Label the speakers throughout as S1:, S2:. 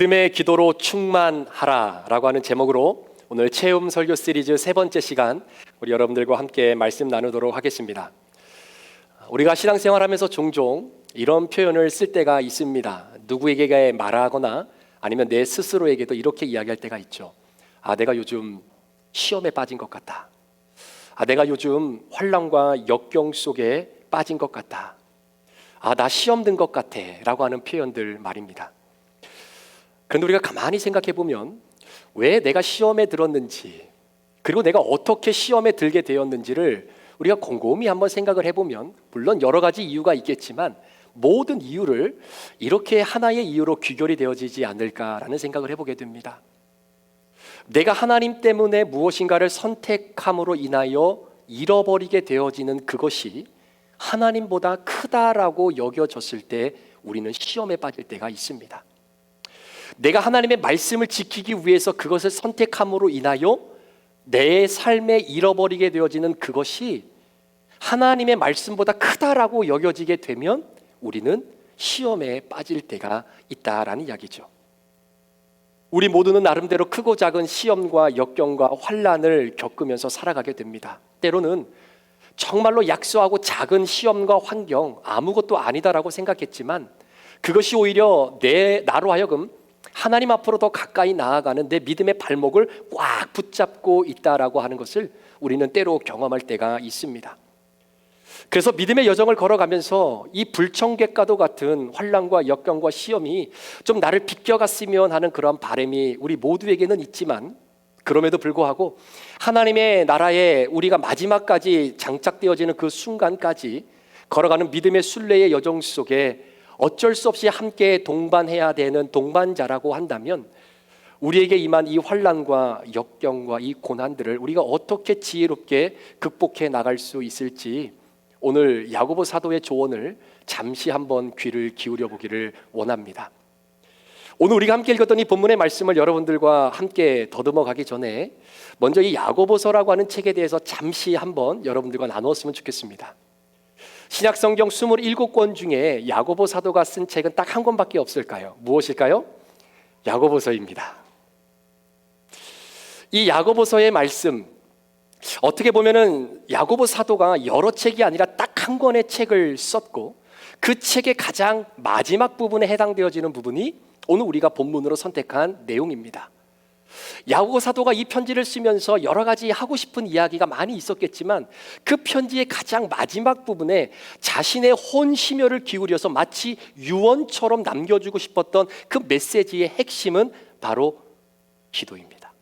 S1: 믿음의 기도로 충만하라 라고 하는 제목으로 오늘 체험 설교 시리즈 세 번째 시간 우리 여러분들과 함께 말씀 나누도록 하겠습니다. 우리가 신앙생활하면서 종종 이런 표현을 쓸 때가 있습니다. 누구에게 말하거나 아니면 내 스스로에게도 이렇게 이야기할 때가 있죠. 내가 요즘 시험에 빠진 것 같다. 내가 요즘 환난과 역경 속에 빠진 것 같다. 나 시험 든 것 같아 라고 하는 표현들 말입니다. 그런데 우리가 가만히 생각해 보면 왜 내가 시험에 들었는지, 그리고 내가 어떻게 시험에 들게 되었는지를 우리가 곰곰이 한번 생각을 해보면, 물론 여러 가지 이유가 있겠지만 모든 이유를 이렇게 하나의 이유로 귀결이 되어지지 않을까라는 생각을 해보게 됩니다. 내가 하나님 때문에 무엇인가를 선택함으로 인하여 잃어버리게 되어지는 그것이 하나님보다 크다라고 여겨졌을 때 우리는 시험에 빠질 때가 있습니다. 내가 하나님의 말씀을 지키기 위해서 그것을 선택함으로 인하여 내 삶에 잃어버리게 되어지는 그것이 하나님의 말씀보다 크다라고 여겨지게 되면 우리는 시험에 빠질 때가 있다라는 이야기죠. 우리 모두는 나름대로 크고 작은 시험과 역경과 환난을 겪으면서 살아가게 됩니다. 때로는 정말로 약소하고 작은 시험과 환경 아무것도 아니다라고 생각했지만 그것이 오히려 나로 하여금 하나님 앞으로 더 가까이 나아가는 내 믿음의 발목을 꽉 붙잡고 있다라고 하는 것을 우리는 때로 경험할 때가 있습니다. 그래서 믿음의 여정을 걸어가면서 이 불청객과도 같은 환난과 역경과 시험이 좀 나를 비껴갔으면 하는 그런 바람이 우리 모두에게는 있지만, 그럼에도 불구하고 하나님의 나라에 우리가 마지막까지 장착되어지는 그 순간까지 걸어가는 믿음의 순례의 여정 속에 어쩔 수 없이 함께 동반해야 되는 동반자라고 한다면, 우리에게 임한 이 환난과 역경과 이 고난들을 우리가 어떻게 지혜롭게 극복해 나갈 수 있을지 오늘 야고보 사도의 조언을 잠시 한번 귀를 기울여 보기를 원합니다. 오늘 우리가 함께 읽었던 이 본문의 말씀을 여러분들과 함께 더듬어 가기 전에 먼저 이 야고보서라고 하는 책에 대해서 잠시 한번 여러분들과 나누었으면 좋겠습니다. 신약성경 27권 중에 야고보 사도가 쓴 책은 딱 한 권밖에 없을까요? 무엇일까요? 야고보서입니다. 이 야고보서의 말씀, 어떻게 보면은 야고보 사도가 여러 책이 아니라 딱 한 권의 책을 썼고 그 책의 가장 마지막 부분에 해당되어지는 부분이 오늘 우리가 본문으로 선택한 내용입니다. 야고보 사도가 이 편지를 쓰면서 여러 가지 하고 싶은 이야기가 많이 있었겠지만 그 편지의 가장 마지막 부분에 자신의 혼심혈을 기울여서 마치 유언처럼 남겨주고 싶었던 그 메시지의 핵심은 바로 기도입니다.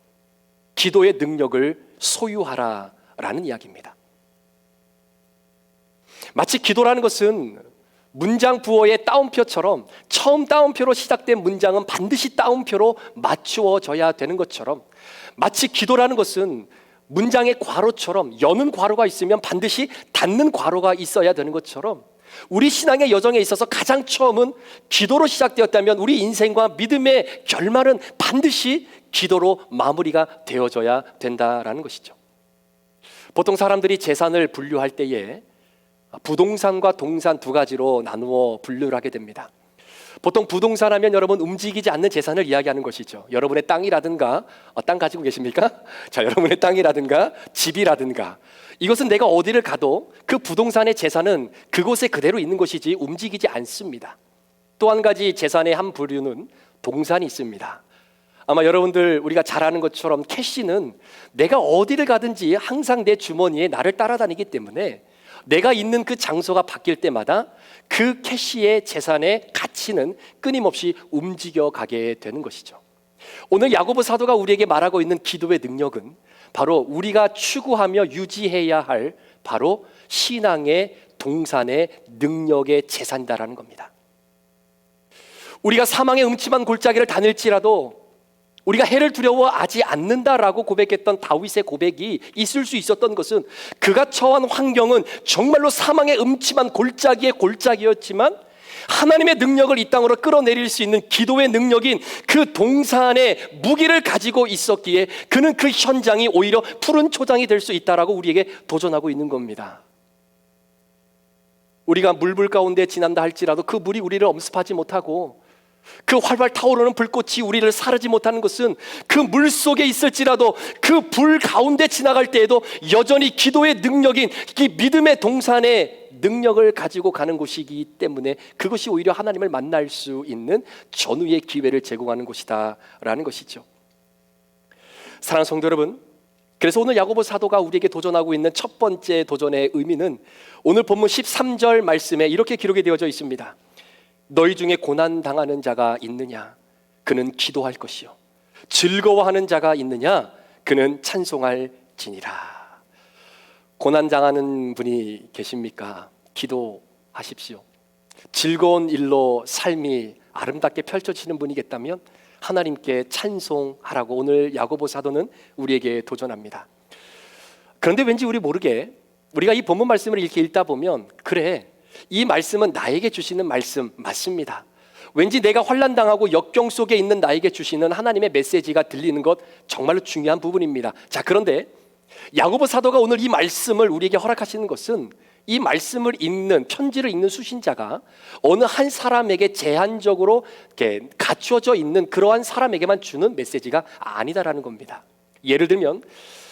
S1: 기도의 능력을 소유하라라는 이야기입니다. 마치 기도라는 것은 문장 부호의 따옴표처럼 처음 따옴표로 시작된 문장은 반드시 따옴표로 맞추어져야 되는 것처럼, 마치 기도라는 것은 문장의 괄호처럼 여는 괄호가 있으면 반드시 닫는 괄호가 있어야 되는 것처럼, 우리 신앙의 여정에 있어서 가장 처음은 기도로 시작되었다면 우리 인생과 믿음의 결말은 반드시 기도로 마무리가 되어져야 된다라는 것이죠. 보통 사람들이 재산을 분류할 때에 부동산과 동산 두 가지로 나누어 분류를 하게 됩니다. 보통 부동산 하면 여러분 움직이지 않는 재산을 이야기하는 것이죠. 여러분의 땅이라든가, 땅 가지고 계십니까? 자, 여러분의 땅이라든가 집이라든가, 이것은 내가 어디를 가도 그 부동산의 재산은 그곳에 그대로 있는 것이지 움직이지 않습니다. 또 한 가지 재산의 한 부류는 동산이 있습니다. 아마 여러분들 우리가 잘 아는 것처럼 캐시는 내가 어디를 가든지 항상 내 주머니에 나를 따라다니기 때문에 내가 있는 그 장소가 바뀔 때마다 그 캐시의 재산의 가치는 끊임없이 움직여가게 되는 것이죠. 오늘 야고보 사도가 우리에게 말하고 있는 기도의 능력은 바로 우리가 추구하며 유지해야 할 바로 신앙의 동산의 능력의 재산이다라는 겁니다. 우리가 사망의 음침한 골짜기를 다닐지라도 우리가 해를 두려워하지 않는다라고 고백했던 다윗의 고백이 있을 수 있었던 것은 그가 처한 환경은 정말로 사망의 음침한 골짜기의 골짜기였지만 하나님의 능력을 이 땅으로 끌어내릴 수 있는 기도의 능력인 그 동산의 무기를 가지고 있었기에 그는 그 현장이 오히려 푸른 초장이 될 수 있다라고 우리에게 도전하고 있는 겁니다. 우리가 물불 가운데 지난다 할지라도 그 물이 우리를 엄습하지 못하고 그 활발 타오르는 불꽃이 우리를 사르지 못하는 것은 그 물 속에 있을지라도 그 불 가운데 지나갈 때에도 여전히 기도의 능력인 이 믿음의 동산의 능력을 가지고 가는 곳이기 때문에 그것이 오히려 하나님을 만날 수 있는 전후의 기회를 제공하는 곳이다라는 것이죠. 사랑하는 성도 여러분, 그래서 오늘 야고보 사도가 우리에게 도전하고 있는 첫 번째 도전의 의미는 오늘 본문 13절 말씀에 이렇게 기록이 되어져 있습니다. 너희 중에 고난당하는 자가 있느냐? 그는 기도할 것이요. 즐거워하는 자가 있느냐? 그는 찬송할지니라. 고난당하는 분이 계십니까? 기도하십시오. 즐거운 일로 삶이 아름답게 펼쳐지는 분이겠다면 하나님께 찬송하라고 오늘 야고보 사도는 우리에게 도전합니다. 그런데 왠지 우리 모르게 우리가 이 본문 말씀을 이렇게 읽다 보면 그래, 이 말씀은 나에게 주시는 말씀 맞습니다. 왠지 내가 환난당하고 역경 속에 있는 나에게 주시는 하나님의 메시지가 들리는 것 정말로 중요한 부분입니다. 자, 그런데 야고보 사도가 오늘 이 말씀을 우리에게 허락하시는 것은 이 말씀을 읽는, 편지를 읽는 수신자가 어느 한 사람에게 제한적으로 이렇게 갖추어져 있는 그러한 사람에게만 주는 메시지가 아니다라는 겁니다. 예를 들면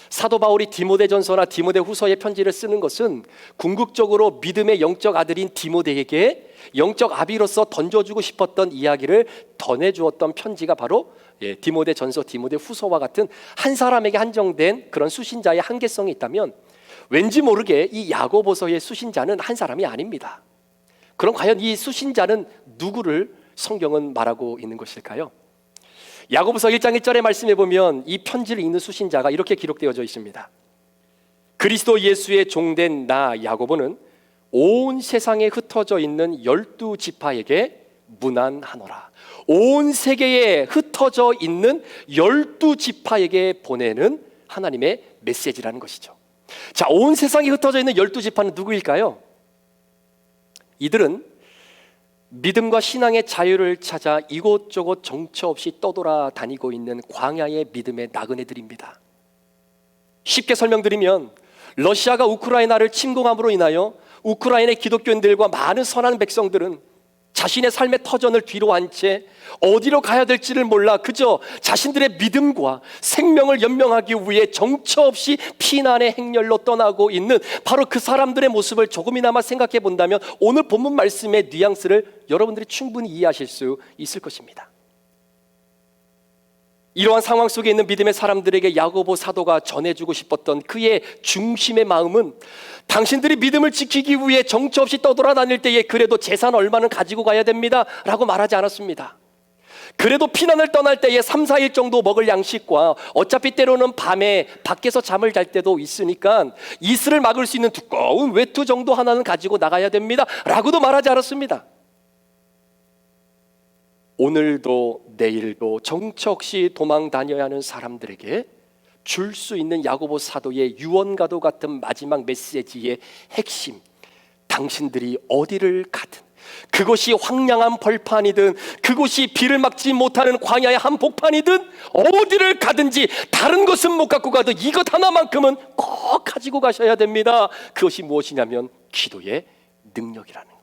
S1: 사도 바울이 디모데전서나 디모데후서의 편지를 쓰는 것은 궁극적으로 믿음의 영적 아들인 디모데에게 영적 아비로서 던져주고 싶었던 이야기를 전해주었던 편지가 바로 디모데전서, 디모데후서와 같은 한 사람에게 한정된 그런 수신자의 한계성이 있다면 왠지 모르게 이 야고보서의 수신자는 한 사람이 아닙니다. 그럼 과연 이 수신자는 누구를 성경은 말하고 있는 것일까요? 야고보서 1장 1절의 말씀에 보면 이 편지를 읽는 수신자가 이렇게 기록되어져 있습니다. 그리스도 예수의 종된 나 야고보는 온 세상에 흩어져 있는 12지파에게 문안하노라. 온 세계에 흩어져 있는 12지파에게 보내는 하나님의 메시지라는 것이죠. 자, 온 세상에 흩어져 있는 12지파는 누구일까요? 이들은 믿음과 신앙의 자유를 찾아 이곳저곳 정처 없이 떠돌아다니고 있는 광야의 믿음의 나그네들입니다. 쉽게 설명드리면 러시아가 우크라이나를 침공함으로 인하여 우크라이나의 기독교인들과 많은 선한 백성들은 자신의 삶의 터전을 뒤로 한 채 어디로 가야 될지를 몰라 그저 자신들의 믿음과 생명을 연명하기 위해 정처 없이 피난의 행렬로 떠나고 있는 바로 그 사람들의 모습을 조금이나마 생각해 본다면 오늘 본문 말씀의 뉘앙스를 여러분들이 충분히 이해하실 수 있을 것입니다. 이러한 상황 속에 있는 믿음의 사람들에게 야고보 사도가 전해주고 싶었던 그의 중심의 마음은 당신들이 믿음을 지키기 위해 정처 없이 떠돌아다닐 때에 그래도 재산 얼마는 가지고 가야 됩니다 라고 말하지 않았습니다. 그래도 피난을 떠날 때에 3, 4일 정도 먹을 양식과 어차피 때로는 밤에 밖에서 잠을 잘 때도 있으니까 이슬을 막을 수 있는 두꺼운 외투 정도 하나는 가지고 나가야 됩니다 라고도 말하지 않았습니다. 오늘도 내일도 정처 없이 도망 다녀야 하는 사람들에게 줄 수 있는 야고보 사도의 유언과도 같은 마지막 메시지의 핵심, 당신들이 어디를 가든 그것이 황량한 벌판이든 그곳이 비를 막지 못하는 광야의 한복판이든 어디를 가든지 다른 것은 못 갖고 가도 이것 하나만큼은 꼭 가지고 가셔야 됩니다. 그것이 무엇이냐면 기도의 능력이라는 거예요.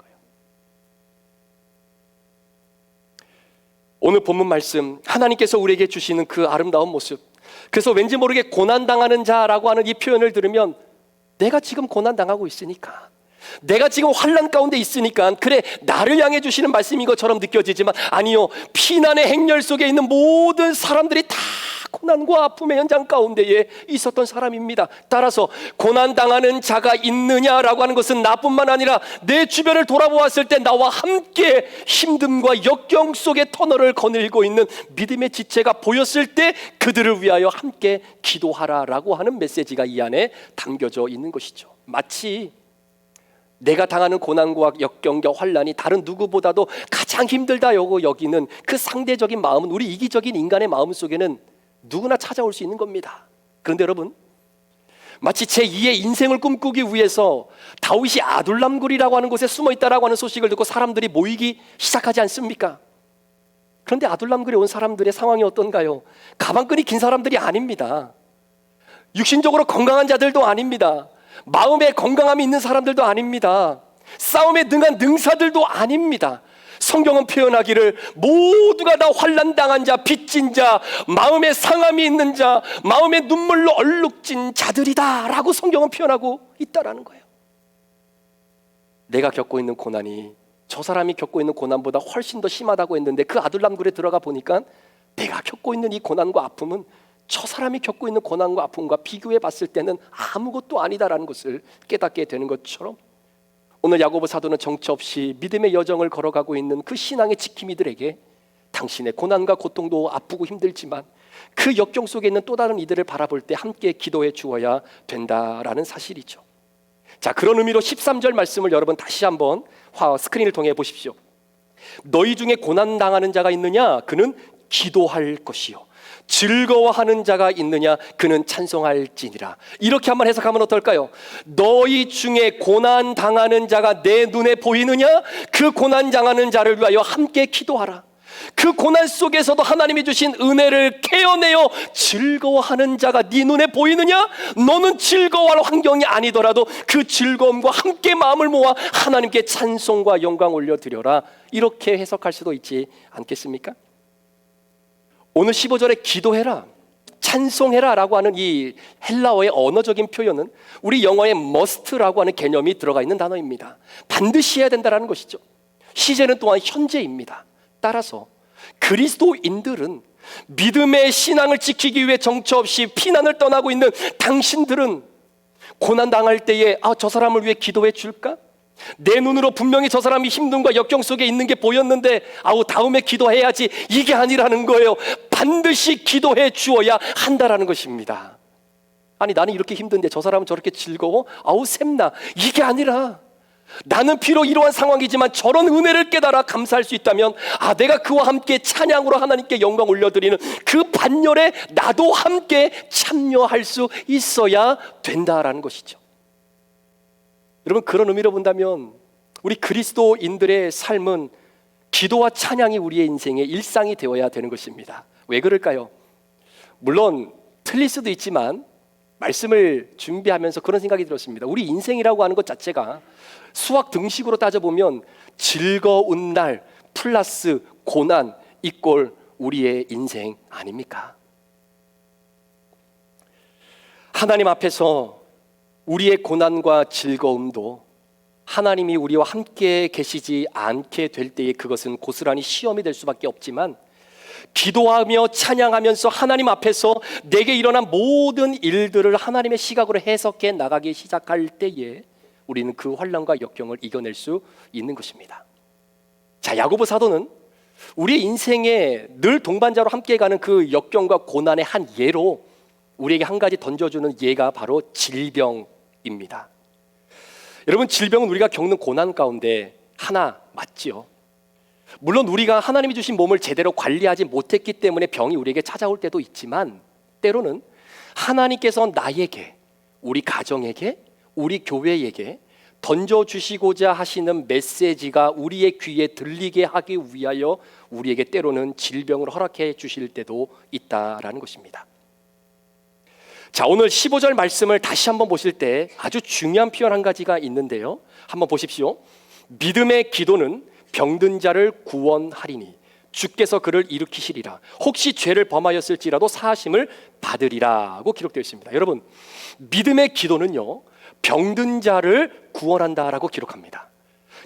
S1: 오늘 본문 말씀, 하나님께서 우리에게 주시는 그 아름다운 모습, 그래서 왠지 모르게 고난당하는 자라고 하는 이 표현을 들으면 내가 지금 고난당하고 있으니까, 내가 지금 환난 가운데 있으니까 그래 나를 향해 주시는 말씀인 것처럼 느껴지지만 아니요, 피난의 행렬 속에 있는 모든 사람들이 다 고난과 아픔의 현장 가운데에 있었던 사람입니다. 따라서 고난당하는 자가 있느냐라고 하는 것은 나뿐만 아니라 내 주변을 돌아보았을 때 나와 함께 힘듦과 역경 속의 터널을 거닐고 있는 믿음의 지체가 보였을 때 그들을 위하여 함께 기도하라라고 하는 메시지가 이 안에 담겨져 있는 것이죠. 마치 내가 당하는 고난과 역경과 환난이 다른 누구보다도 가장 힘들다고 여기는 그 상대적인 마음은 우리 이기적인 인간의 마음 속에는 누구나 찾아올 수 있는 겁니다. 그런데 여러분, 마치 제2의 인생을 꿈꾸기 위해서 다윗이 아둘람굴이라고 하는 곳에 숨어 있다라고 하는 소식을 듣고 사람들이 모이기 시작하지 않습니까? 그런데 아둘람굴에 온 사람들의 상황이 어떤가요? 가방끈이 긴 사람들이 아닙니다. 육신적으로 건강한 자들도 아닙니다. 마음에 건강함이 있는 사람들도 아닙니다. 싸움에 능한 능사들도 아닙니다. 성경은 표현하기를 모두가 다 환난당한 자, 빚진 자, 마음에 상함이 있는 자, 마음에 눈물로 얼룩진 자들이다 라고 성경은 표현하고 있다라는 거예요. 내가 겪고 있는 고난이 저 사람이 겪고 있는 고난보다 훨씬 더 심하다고 했는데 그 아둘람굴에 들어가 보니까 내가 겪고 있는 이 고난과 아픔은 저 사람이 겪고 있는 고난과 아픔과 비교해 봤을 때는 아무것도 아니다라는 것을 깨닫게 되는 것처럼, 오늘 야고보 사도는 정처 없이 믿음의 여정을 걸어가고 있는 그 신앙의 지킴이들에게 당신의 고난과 고통도 아프고 힘들지만 그 역경 속에 있는 또 다른 이들을 바라볼 때 함께 기도해 주어야 된다라는 사실이죠. 자, 그런 의미로 13절 말씀을 여러분 다시 한번 스크린을 통해 보십시오. 너희 중에 고난당하는 자가 있느냐? 그는 기도할 것이요, 즐거워하는 자가 있느냐? 그는 찬송할지니라. 이렇게 한번 해석하면 어떨까요? 너희 중에 고난 당하는 자가 내 눈에 보이느냐? 그 고난 당하는 자를 위하여 함께 기도하라. 그 고난 속에서도 하나님이 주신 은혜를 케어내어 즐거워하는 자가 네 눈에 보이느냐? 너는 즐거워할 환경이 아니더라도 그 즐거움과 함께 마음을 모아 하나님께 찬송과 영광 올려드려라. 이렇게 해석할 수도 있지 않겠습니까? 오늘 15절에 기도해라, 찬송해라 라고 하는 이 헬라어의 언어적인 표현은 우리 영어의 must라고 하는 개념이 들어가 있는 단어입니다. 반드시 해야 된다는 것이죠. 시제는 또한 현재입니다. 따라서 그리스도인들은, 믿음의 신앙을 지키기 위해 정처 없이 피난을 떠나고 있는 당신들은 고난당할 때에 저 사람을 위해 기도해 줄까? 내 눈으로 분명히 저 사람이 힘듦과 역경 속에 있는 게 보였는데 다음에 기도해야지, 이게 아니라는 거예요. 반드시 기도해 주어야 한다라는 것입니다. 아니, 나는 이렇게 힘든데 저 사람은 저렇게 즐거워? 샘나. 이게 아니라 나는 비록 이러한 상황이지만 저런 은혜를 깨달아 감사할 수 있다면 내가 그와 함께 찬양으로 하나님께 영광 올려드리는 그 반열에 나도 함께 참여할 수 있어야 된다라는 것이죠. 여러분, 그런 의미로 본다면 우리 그리스도인들의 삶은 기도와 찬양이 우리의 인생의 일상이 되어야 되는 것입니다. 왜 그럴까요? 물론 틀릴 수도 있지만 말씀을 준비하면서 그런 생각이 들었습니다. 우리 인생이라고 하는 것 자체가 수학 등식으로 따져보면 즐거운 날 플러스 고난 이꼴 우리의 인생 아닙니까? 하나님 앞에서 우리의 고난과 즐거움도 하나님이 우리와 함께 계시지 않게 될 때에 그것은 고스란히 시험이 될 수밖에 없지만, 기도하며 찬양하면서 하나님 앞에서 내게 일어난 모든 일들을 하나님의 시각으로 해석해 나가기 시작할 때에 우리는 그 환난과 역경을 이겨낼 수 있는 것입니다. 자, 야고보 사도는 우리 인생에 늘 동반자로 함께 가는 그 역경과 고난의 한 예로 우리에게 한 가지 던져주는 예가 바로 질병입니다. 여러분, 질병은 우리가 겪는 고난 가운데 하나 맞지요. 물론 우리가 하나님이 주신 몸을 제대로 관리하지 못했기 때문에 병이 우리에게 찾아올 때도 있지만, 때로는 하나님께서 나에게, 우리 가정에게, 우리 교회에게 던져주시고자 하시는 메시지가 우리의 귀에 들리게 하기 위하여 우리에게 때로는 질병을 허락해 주실 때도 있다라는 것입니다. 자, 오늘 15절 말씀을 다시 한번 보실 때 아주 중요한 표현 한 가지가 있는데요, 한번 보십시오. 믿음의 기도는 병든 자를 구원하리니 주께서 그를 일으키시리라. 혹시 죄를 범하였을지라도 사하심을 받으리라고 기록되어 있습니다. 여러분, 믿음의 기도는요, 병든 자를 구원한다라고 기록합니다.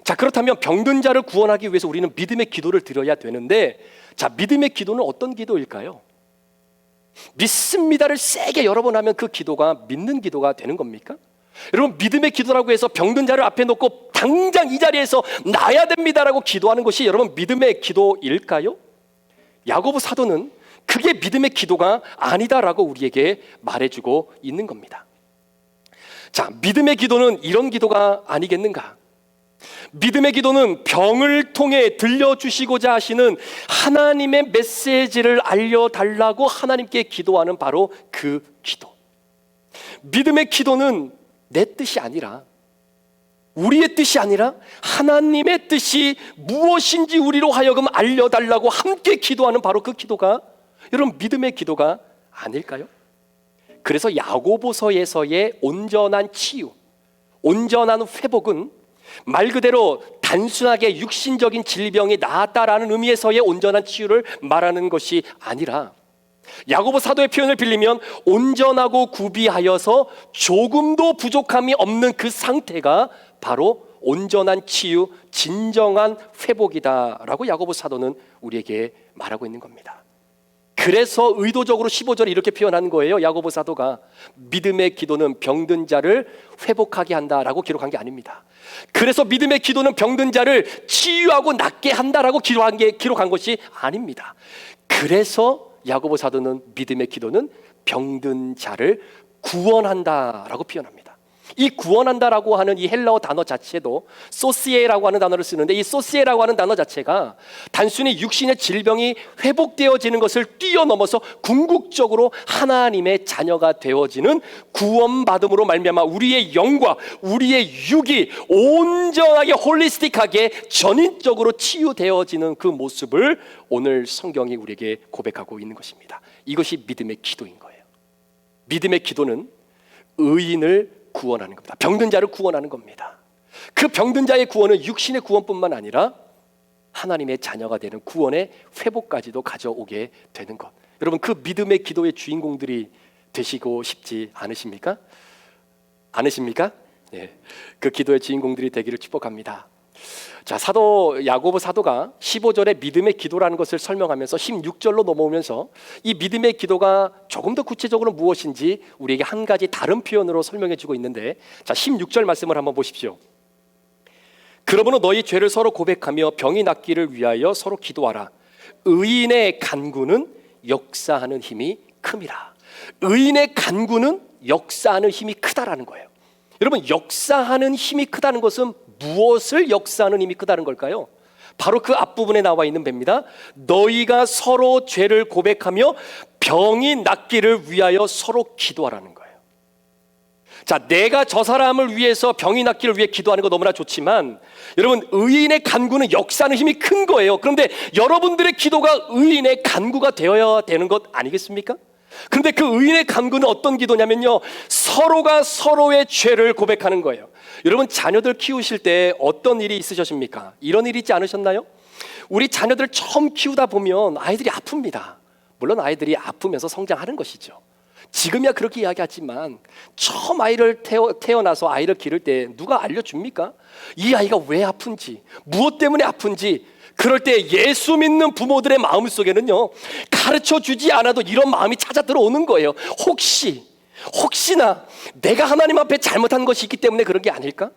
S1: 자, 그렇다면 병든 자를 구원하기 위해서 우리는 믿음의 기도를 드려야 되는데, 자, 믿음의 기도는 어떤 기도일까요? 믿습니다를 세게 여러 번 하면 그 기도가 믿는 기도가 되는 겁니까? 여러분, 믿음의 기도라고 해서 병든 자를 앞에 놓고 당장 이 자리에서 나야 됩니다라고 기도하는 것이 여러분 믿음의 기도일까요? 야고보 사도는 그게 믿음의 기도가 아니다라고 우리에게 말해주고 있는 겁니다. 자, 믿음의 기도는 이런 기도가 아니겠는가? 믿음의 기도는 병을 통해 들려주시고자 하시는 하나님의 메시지를 알려달라고 하나님께 기도하는 바로 그 기도. 믿음의 기도는 내 뜻이 아니라, 우리의 뜻이 아니라 하나님의 뜻이 무엇인지 우리로 하여금 알려달라고 함께 기도하는 바로 그 기도가 여러분 믿음의 기도가 아닐까요? 그래서 야고보서에서의 온전한 치유, 온전한 회복은 말 그대로 단순하게 육신적인 질병이 나았다라는 의미에서의 온전한 치유를 말하는 것이 아니라 야고보 사도의 표현을 빌리면 온전하고 구비하여서 조금도 부족함이 없는 그 상태가 바로 온전한 치유, 진정한 회복이다라고 야고보 사도는 우리에게 말하고 있는 겁니다. 그래서 의도적으로 15절에 이렇게 표현한 거예요. 야고보 사도가 믿음의 기도는 병든 자를 회복하게 한다라고 기록한 게 아닙니다. 그래서 믿음의 기도는 병든 자를 치유하고 낫게 한다라고 기록한 것이 아닙니다. 그래서 야고보 사도는 믿음의 기도는 병든 자를 구원한다라고 표현합니다. 이 구원한다라고 하는 이 헬라어 단어 자체도 소시에라고 하는 단어를 쓰는데, 이 소시에라고 하는 단어 자체가 단순히 육신의 질병이 회복되어지는 것을 뛰어넘어서 궁극적으로 하나님의 자녀가 되어지는 구원받음으로 말미암아 우리의 영과 우리의 육이 온전하게 홀리스틱하게 전인적으로 치유되어지는 그 모습을 오늘 성경이 우리에게 고백하고 있는 것입니다. 이것이 믿음의 기도인 거예요. 믿음의 기도는 의인을 구원하는 겁니다. 병든 자를 구원하는 겁니다. 그 병든 자의 구원은 육신의 구원뿐만 아니라 하나님의 자녀가 되는 구원의 회복까지도 가져오게 되는 것. 여러분, 그 믿음의 기도의 주인공들이 되시고 싶지 않으십니까? 않으십니까? 네, 그 기도의 주인공들이 되기를 축복합니다. 자, 사도 야고보 사도가 15절에 믿음의 기도라는 것을 설명하면서 16절로 넘어오면서 이 믿음의 기도가 조금 더 구체적으로 무엇인지 우리에게 한 가지 다른 표현으로 설명해 주고 있는데, 자, 16절 말씀을 한번 보십시오. 그러므로 너희 죄를 서로 고백하며 병이 낫기를 위하여 서로 기도하라. 의인의 간구는 역사하는 힘이 큼이라. 의인의 간구는 역사하는 힘이 크다라는 거예요. 여러분, 역사하는 힘이 크다는 것은 무엇을 역사하는 힘이 크다는 걸까요? 바로 그 앞부분에 나와 있는 배입니다. 너희가 서로 죄를 고백하며 병이 낫기를 위하여 서로 기도하라는 거예요. 자, 내가 저 사람을 위해서 병이 낫기를 위해 기도하는 거 너무나 좋지만, 여러분, 의인의 간구는 역사하는 힘이 큰 거예요. 그런데 여러분들의 기도가 의인의 간구가 되어야 되는 것 아니겠습니까? 그런데 그 의인의 간구는 어떤 기도냐면요, 서로가 서로의 죄를 고백하는 거예요. 여러분, 자녀들 키우실 때 어떤 일이 있으셨습니까? 이런 일이 있지 않으셨나요? 우리 자녀들 처음 키우다 보면 아이들이 아픕니다. 물론 아이들이 아프면서 성장하는 것이죠. 지금이야 그렇게 이야기하지만 처음 아이를 태어나서 아이를 기를 때 누가 알려줍니까? 이 아이가 왜 아픈지, 무엇 때문에 아픈지. 그럴 때 예수 믿는 부모들의 마음속에는요, 가르쳐주지 않아도 이런 마음이 찾아 들어오는 거예요. 혹시나 내가 하나님 앞에 잘못한 것이 있기 때문에 그런 게 아닐까?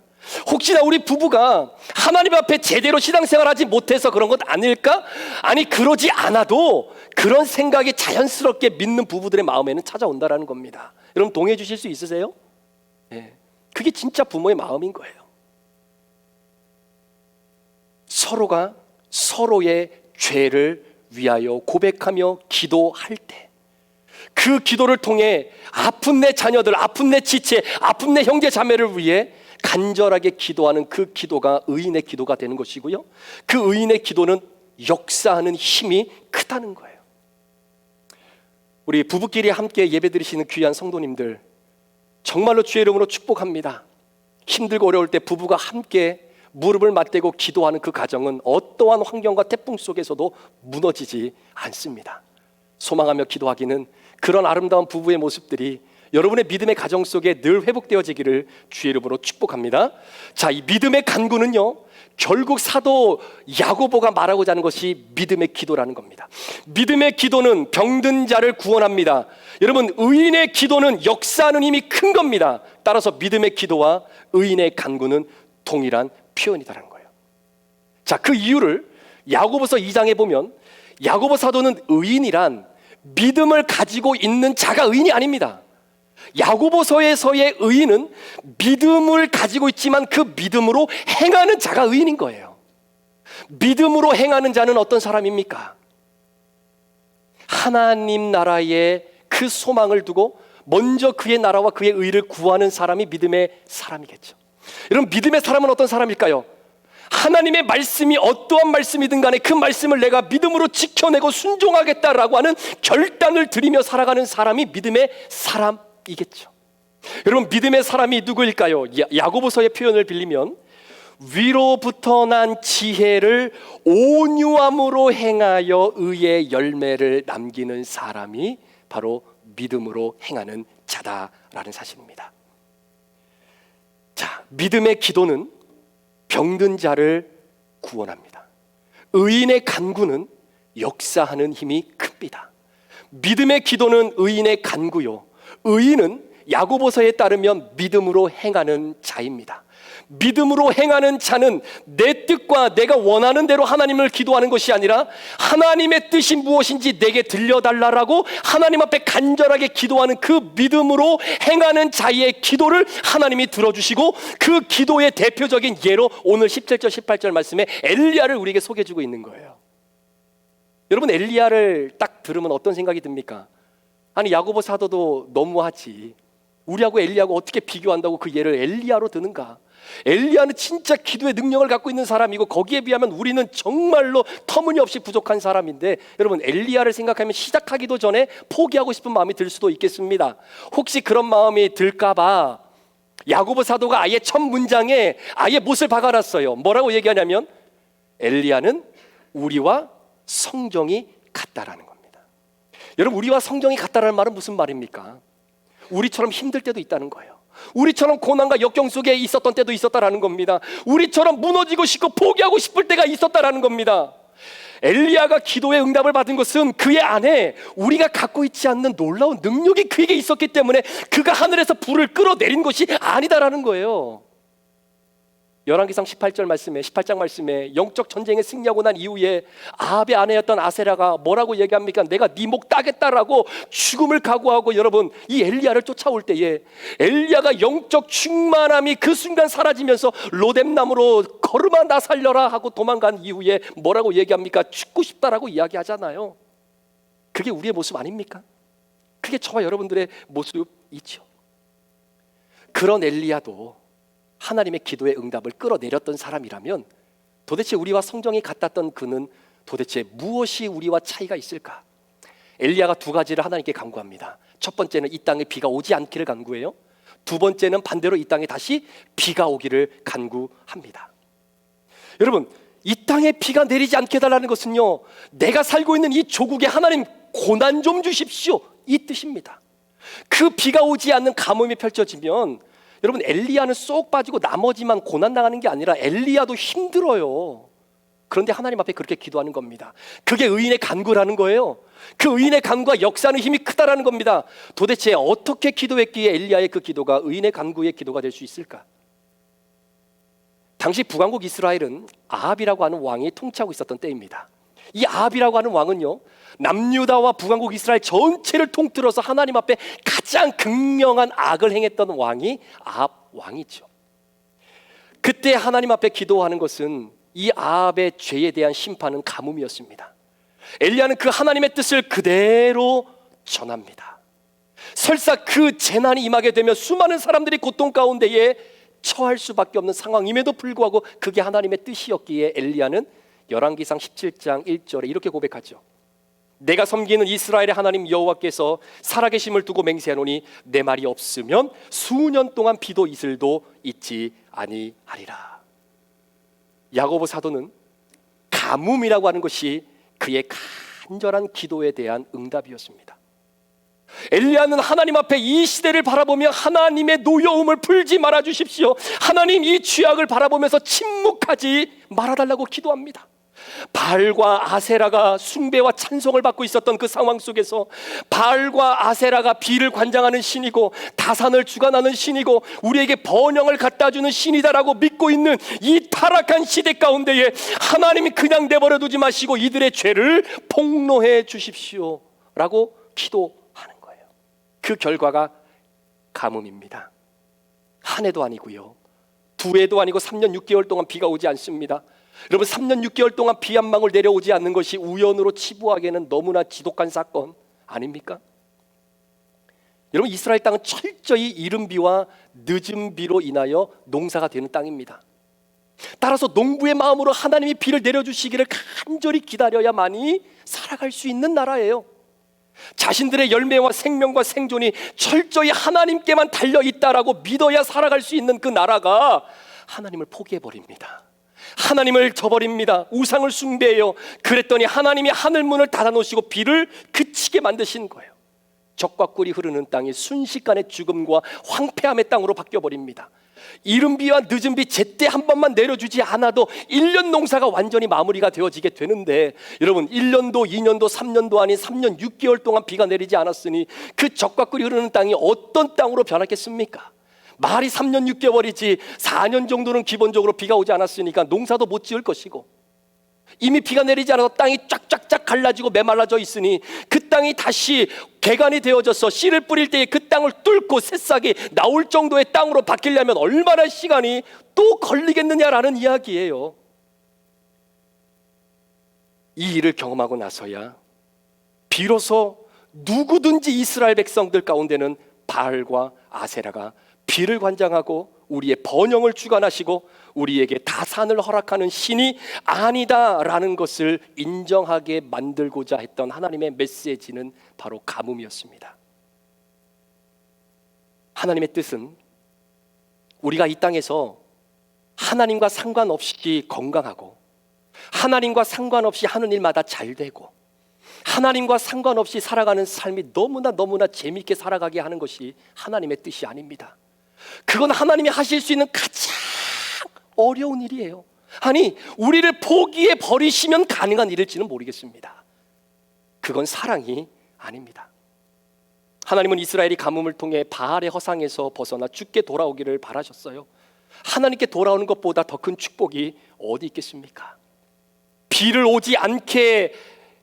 S1: 혹시나 우리 부부가 하나님 앞에 제대로 신앙생활하지 못해서 그런 것 아닐까? 아니, 그러지 않아도 그런 생각이 자연스럽게 믿는 부부들의 마음에는 찾아온다라는 겁니다. 여러분, 동의해 주실 수 있으세요? 네. 그게 진짜 부모의 마음인 거예요. 서로가 서로의 죄를 위하여 고백하며 기도할 때, 그 기도를 통해 아픈 내 자녀들, 아픈 내 지체, 아픈 내 형제 자매를 위해 간절하게 기도하는 그 기도가 의인의 기도가 되는 것이고요, 그 의인의 기도는 역사하는 힘이 크다는 거예요. 우리 부부끼리 함께 예배드리시는 귀한 성도님들, 정말로 주의 이름으로 축복합니다. 힘들고 어려울 때 부부가 함께 무릎을 맞대고 기도하는 그 가정은 어떠한 환경과 태풍 속에서도 무너지지 않습니다. 소망하며 기도하기는 그런 아름다운 부부의 모습들이 여러분의 믿음의 가정 속에 늘 회복되어지기를 주의 이름으로 축복합니다. 자, 이 믿음의 간구는요, 결국 사도 야고보가 말하고자 하는 것이 믿음의 기도라는 겁니다. 믿음의 기도는 병든 자를 구원합니다. 여러분, 의인의 기도는 역사하는 힘이 큰 겁니다. 따라서 믿음의 기도와 의인의 간구는 동일한 표현이다라는 거예요. 자, 그 이유를 야고보서 2장에 보면 야고보 사도는 의인이란 믿음을 가지고 있는 자가 의인이 아닙니다. 야고보서에서의 의인은 믿음을 가지고 있지만 그 믿음으로 행하는 자가 의인인 거예요. 믿음으로 행하는 자는 어떤 사람입니까? 하나님 나라의 그 소망을 두고 먼저 그의 나라와 그의 의를 구하는 사람이 믿음의 사람이겠죠. 여러분, 믿음의 사람은 어떤 사람일까요? 하나님의 말씀이 어떠한 말씀이든 간에 그 말씀을 내가 믿음으로 지켜내고 순종하겠다라고 하는 결단을 들이며 살아가는 사람이 믿음의 사람이겠죠. 여러분, 믿음의 사람이 누구일까요? 야고보서의 표현을 빌리면 위로부터 난 지혜를 온유함으로 행하여 의의 열매를 남기는 사람이 바로 믿음으로 행하는 자다라는 사실입니다. 자, 믿음의 기도는 병든 자를 구원합니다. 의인의 간구는 역사하는 힘이 큽니다. 믿음의 기도는 의인의 간구요, 의인은 야고보서에 따르면 믿음으로 행하는 자입니다. 믿음으로 행하는 자는 내 뜻과 내가 원하는 대로 하나님을 기도하는 것이 아니라 하나님의 뜻이 무엇인지 내게 들려달라고 하나님 앞에 간절하게 기도하는 그 믿음으로 행하는 자의 기도를 하나님이 들어주시고, 그 기도의 대표적인 예로 오늘 17절 18절 말씀에 엘리야를 우리에게 소개해주고 있는 거예요. 여러분, 엘리야를 딱 들으면 어떤 생각이 듭니까? 아니, 야고보 사도도 너무하지, 우리하고 엘리야하고 어떻게 비교한다고 그 예를 엘리야로 드는가? 엘리야는 진짜 기도의 능력을 갖고 있는 사람이고 거기에 비하면 우리는 정말로 터무니없이 부족한 사람인데, 여러분, 엘리야를 생각하면 시작하기도 전에 포기하고 싶은 마음이 들 수도 있겠습니다. 혹시 그런 마음이 들까봐 야고보 사도가 아예 첫 문장에 아예 못을 박아놨어요. 뭐라고 얘기하냐면 엘리야는 우리와 성정이 같다라는 겁니다. 여러분, 우리와 성정이 같다라는 말은 무슨 말입니까? 우리처럼 힘들 때도 있다는 거예요. 우리처럼 고난과 역경 속에 있었던 때도 있었다라는 겁니다. 우리처럼 무너지고 싶고 포기하고 싶을 때가 있었다라는 겁니다. 엘리야가 기도의 응답을 받은 것은 그의 안에 우리가 갖고 있지 않는 놀라운 능력이 그에게 있었기 때문에 그가 하늘에서 불을 끌어내린 것이 아니다라는 거예요. 열왕기상 18장 말씀에 영적 전쟁에 승리하고 난 이후에 아합의 아내였던 아세라가 뭐라고 얘기합니까? 내가 네 목 따겠다라고 죽음을 각오하고, 여러분, 이 엘리야를 쫓아올 때에 엘리야가 영적 충만함이 그 순간 사라지면서 로뎀나무로 걸음아 나 살려라 하고 도망간 이후에 뭐라고 얘기합니까? 죽고 싶다라고 이야기하잖아요. 그게 우리의 모습 아닙니까? 그게 저와 여러분들의 모습이죠. 그런 엘리야도 하나님의 기도의 응답을 끌어내렸던 사람이라면 도대체 우리와 성정이 같았던 그는 도대체 무엇이 우리와 차이가 있을까? 엘리야가 두 가지를 하나님께 간구합니다. 첫 번째는 이 땅에 비가 오지 않기를 간구해요. 두 번째는 반대로 이 땅에 다시 비가 오기를 간구합니다. 여러분, 이 땅에 비가 내리지 않게 해달라는 것은요, 내가 살고 있는 이 조국에 하나님 고난 좀 주십시오, 이 뜻입니다. 그 비가 오지 않는 가뭄이 펼쳐지면 여러분, 엘리야는 쏙 빠지고 나머지만 고난당하는 게 아니라 엘리야도 힘들어요. 그런데 하나님 앞에 그렇게 기도하는 겁니다. 그게 의인의 간구라는 거예요. 그 의인의 간구가 역사하는 힘이 크다라는 겁니다. 도대체 어떻게 기도했기에 엘리야의 그 기도가 의인의 간구의 기도가 될 수 있을까? 당시 북왕국 이스라엘은 아합이라고 하는 왕이 통치하고 있었던 때입니다. 이 아합이라고 하는 왕은요, 남유다와 북왕국 이스라엘 전체를 통틀어서 하나님 앞에 가장 극명한 악을 행했던 왕이 아합 왕이죠. 그때 하나님 앞에 기도하는 것은 이 아합의 죄에 대한 심판은 가뭄이었습니다. 엘리야는 그 하나님의 뜻을 그대로 전합니다. 설사 그 재난이 임하게 되면 수많은 사람들이 고통 가운데에 처할 수밖에 없는 상황임에도 불구하고 그게 하나님의 뜻이었기에 엘리야는 열왕기상 17장 1절에 이렇게 고백하죠. 내가 섬기는 이스라엘의 하나님 여호와께서 살아계심을 두고 맹세하노니 내 말이 없으면 수년 동안 비도 이슬도 있지 아니하리라. 야고보 사도는 가뭄이라고 하는 것이 그의 간절한 기도에 대한 응답이었습니다. 엘리야는 하나님 앞에 이 시대를 바라보며 하나님의 노여움을 풀지 말아 주십시오, 하나님 이 죄악을 바라보면서 침묵하지 말아달라고 기도합니다. 바알과 아세라가 숭배와 찬송을 받고 있었던 그 상황 속에서 바알과 아세라가 비를 관장하는 신이고 다산을 주관하는 신이고 우리에게 번영을 갖다주는 신이다라고 믿고 있는 이 타락한 시대 가운데에 하나님이 그냥 내버려 두지 마시고 이들의 죄를 폭로해 주십시오 라고 기도하는 거예요. 그 결과가 가뭄입니다. 한 해도 아니고요, 두 해도 아니고 3년 6개월 동안 비가 오지 않습니다. 여러분, 3년 6개월 동안 비 한 방울 내려오지 않는 것이 우연으로 치부하기에는 너무나 지독한 사건 아닙니까? 여러분, 이스라엘 땅은 철저히 이른 비와 늦은 비로 인하여 농사가 되는 땅입니다. 따라서 농부의 마음으로 하나님이 비를 내려주시기를 간절히 기다려야만이 살아갈 수 있는 나라예요. 자신들의 열매와 생명과 생존이 철저히 하나님께만 달려있다라고 믿어야 살아갈 수 있는 그 나라가 하나님을 포기해버립니다. 하나님을 저버립니다. 우상을 숭배해요. 그랬더니 하나님이 하늘 문을 닫아놓으시고 비를 그치게 만드신 거예요. 적과 꿀이 흐르는 땅이 순식간에 죽음과 황폐함의 땅으로 바뀌어버립니다. 이른 비와 늦은 비 제때 한 번만 내려주지 않아도 1년 농사가 완전히 마무리가 되어지게 되는데, 여러분 1년도 2년도 3년도 아닌 3년 6개월 동안 비가 내리지 않았으니 그 적과 꿀이 흐르는 땅이 어떤 땅으로 변했겠습니까? 말이 3년 6개월이지 4년 정도는 기본적으로 비가 오지 않았으니까 농사도 못 지을 것이고, 이미 비가 내리지 않아서 땅이 쫙쫙쫙 갈라지고 메말라져 있으니 그 땅이 다시 개간이 되어져서 씨를 뿌릴 때에 그 땅을 뚫고 새싹이 나올 정도의 땅으로 바뀌려면 얼마나 시간이 또 걸리겠느냐라는 이야기예요. 이 일을 경험하고 나서야 비로소 누구든지 이스라엘 백성들 가운데는 바알과 아세라가 비를 관장하고 우리의 번영을 주관하시고 우리에게 다산을 허락하는 신이 아니다라는 것을 인정하게 만들고자 했던 하나님의 메시지는 바로 가뭄이었습니다. 하나님의 뜻은 우리가 이 땅에서 하나님과 상관없이 건강하고, 하나님과 상관없이 하는 일마다 잘 되고, 하나님과 상관없이 살아가는 삶이 너무나 재미있게 살아가게 하는 것이 하나님의 뜻이 아닙니다. 그건 하나님이 하실 수 있는 가장 어려운 일이에요. 아니, 우리를 포기해 버리시면 가능한 일일지는 모르겠습니다. 그건 사랑이 아닙니다. 하나님은 이스라엘이 가뭄을 통해 바알의 허상에서 벗어나 주께 돌아오기를 바라셨어요. 하나님께 돌아오는 것보다 더 큰 축복이 어디 있겠습니까? 비를 오지 않게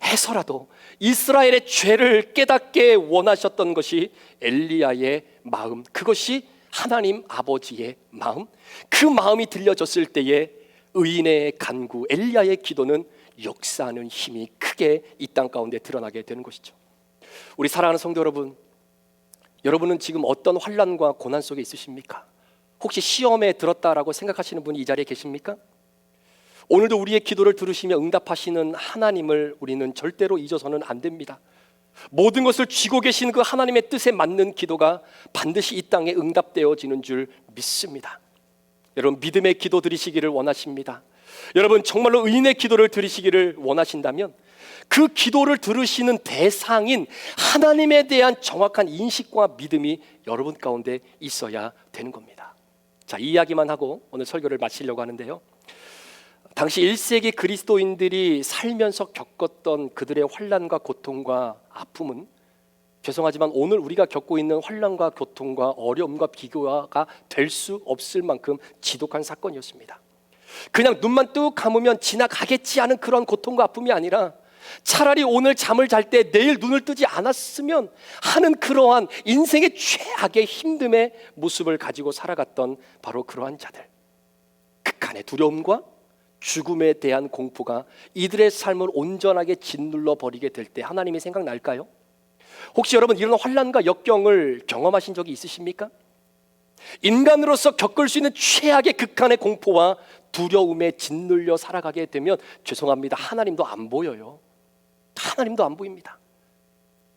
S1: 해서라도 이스라엘의 죄를 깨닫게 원하셨던 것이 엘리야의 마음, 그것이 하나님 아버지의 마음, 그 마음이 들려졌을 때에 의인의 간구, 엘리야의 기도는 역사하는 힘이 크게 이 땅 가운데 드러나게 되는 것이죠. 우리 사랑하는 성도 여러분, 여러분은 지금 어떤 환난과 고난 속에 있으십니까? 혹시 시험에 들었다라고 생각하시는 분이 이 자리에 계십니까? 오늘도 우리의 기도를 들으시며 응답하시는 하나님을 우리는 절대로 잊어서는 안 됩니다. 모든 것을 쥐고 계신 그 하나님의 뜻에 맞는 기도가 반드시 이 땅에 응답되어지는 줄 믿습니다. 여러분, 믿음의 기도 드리시기를 원하십니다. 여러분, 정말로 의인의 기도를 드리시기를 원하신다면 그 기도를 들으시는 대상인 하나님에 대한 정확한 인식과 믿음이 여러분 가운데 있어야 되는 겁니다. 자, 이 이야기만 하고 오늘 설교를 마치려고 하는데요, 당시 1세기 그리스도인들이 살면서 겪었던 그들의 환난과 고통과 아픔은 죄송하지만 오늘 우리가 겪고 있는 환난과 고통과 어려움과 비교가 될 수 없을 만큼 지독한 사건이었습니다. 그냥 눈만 뚝 감으면 지나가겠지 하는 그런 고통과 아픔이 아니라 차라리 오늘 잠을 잘 때 내일 눈을 뜨지 않았으면 하는 그러한 인생의 최악의 힘듦의 모습을 가지고 살아갔던 바로 그러한 자들, 극한의 두려움과 죽음에 대한 공포가 이들의 삶을 온전하게 짓눌러 버리게 될 때 하나님이 생각날까요? 혹시 여러분 이런 환난과 역경을 경험하신 적이 있으십니까? 인간으로서 겪을 수 있는 최악의 극한의 공포와 두려움에 짓눌려 살아가게 되면 죄송합니다, 하나님도 안 보여요. 하나님도 안 보입니다.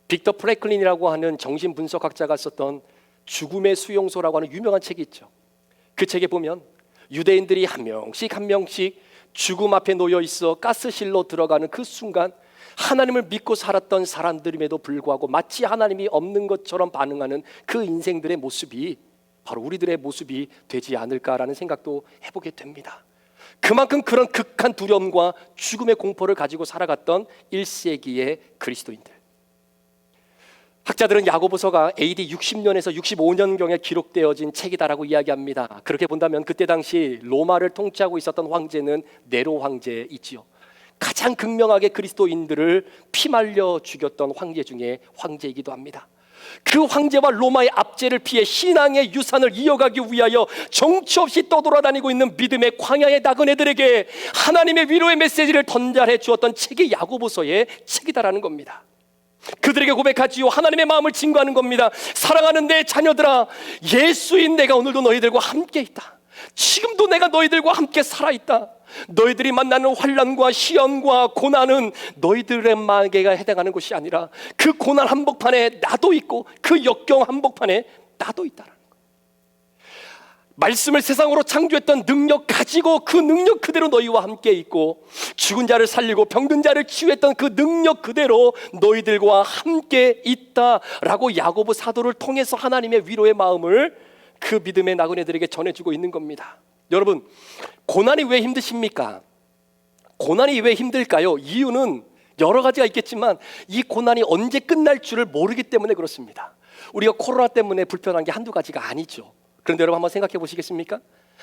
S1: 빅터 프랭클린이라고 하는 정신분석학자가 썼던 죽음의 수용소라고 하는 유명한 책이 있죠. 그 책에 보면 유대인들이 한 명씩 죽음 앞에 놓여 있어 가스실로 들어가는 그 순간 하나님을 믿고 살았던 사람들임에도 불구하고 마치 하나님이 없는 것처럼 반응하는 그 인생들의 모습이 바로 우리들의 모습이 되지 않을까라는 생각도 해보게 됩니다. 그만큼 그런 극한 두려움과 죽음의 공포를 가지고 살아갔던 1세기의 그리스도인들, 학자들은 야고보서가 AD 60년에서 65년경에 기록되어진 책이다라고 이야기합니다. 그렇게 본다면 그때 당시 로마를 통치하고 있었던 황제는 네로 황제이지요. 가장 극명하게 그리스도인들을 피말려 죽였던 황제 중에 황제이기도 합니다. 그 황제와 로마의 압제를 피해 신앙의 유산을 이어가기 위하여 정처 없이 떠돌아다니고 있는 믿음의 광야에 나간 애들에게 하나님의 위로의 메시지를 전달해 주었던 책이 야고보서의 책이다라는 겁니다. 그들에게 고백하지요. 하나님의 마음을 증거하는 겁니다. 사랑하는 내 자녀들아, 예수인 내가 오늘도 너희들과 함께 있다. 지금도 내가 너희들과 함께 살아있다. 너희들이 만나는 환난과 시련과 고난은 너희들에게가 해당하는 것이 아니라 그 고난 한복판에 나도 있고 그 역경 한복판에 나도 있다라는 거예요. 말씀을 세상으로 창조했던 능력 가지고 그 능력 그대로 너희와 함께 있고, 죽은 자를 살리고 병든 자를 치유했던 그 능력 그대로 너희들과 함께 있다라고 야고보 사도를 통해서 하나님의 위로의 마음을 그 믿음의 나그네들에게 전해주고 있는 겁니다. 여러분, 고난이 왜 힘드십니까? 고난이 왜 힘들까요? 이유는 여러 가지가 있겠지만 이 고난이 언제 끝날 줄을 모르기 때문에 그렇습니다. 우리가 코로나 때문에 불편한 게 한두 가지가 아니죠. 그런데 여러분 한번 생각해 보시겠습니까?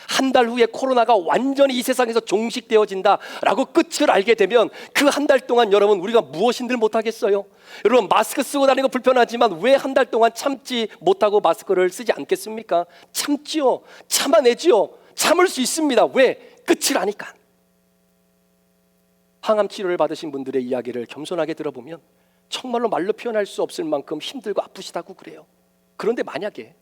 S1: 한 달 후에 코로나가 완전히 이 세상에서 종식되어진다라고 끝을 알게 되면 그 한 달 동안 여러분 우리가 무엇인들 못하겠어요? 여러분, 마스크 쓰고 다니는 거 불편하지만 왜 한 달 동안 참지 못하고 마스크를 쓰지 않겠습니까? 참지요. 참아내지요. 참을 수 있습니다. 왜? 끝을 아니까. 항암 치료를 받으신 분들의 이야기를 겸손하게 들어보면 정말로 말로 표현할 수 없을 만큼 힘들고 아프시다고 그래요. 그런데 만약에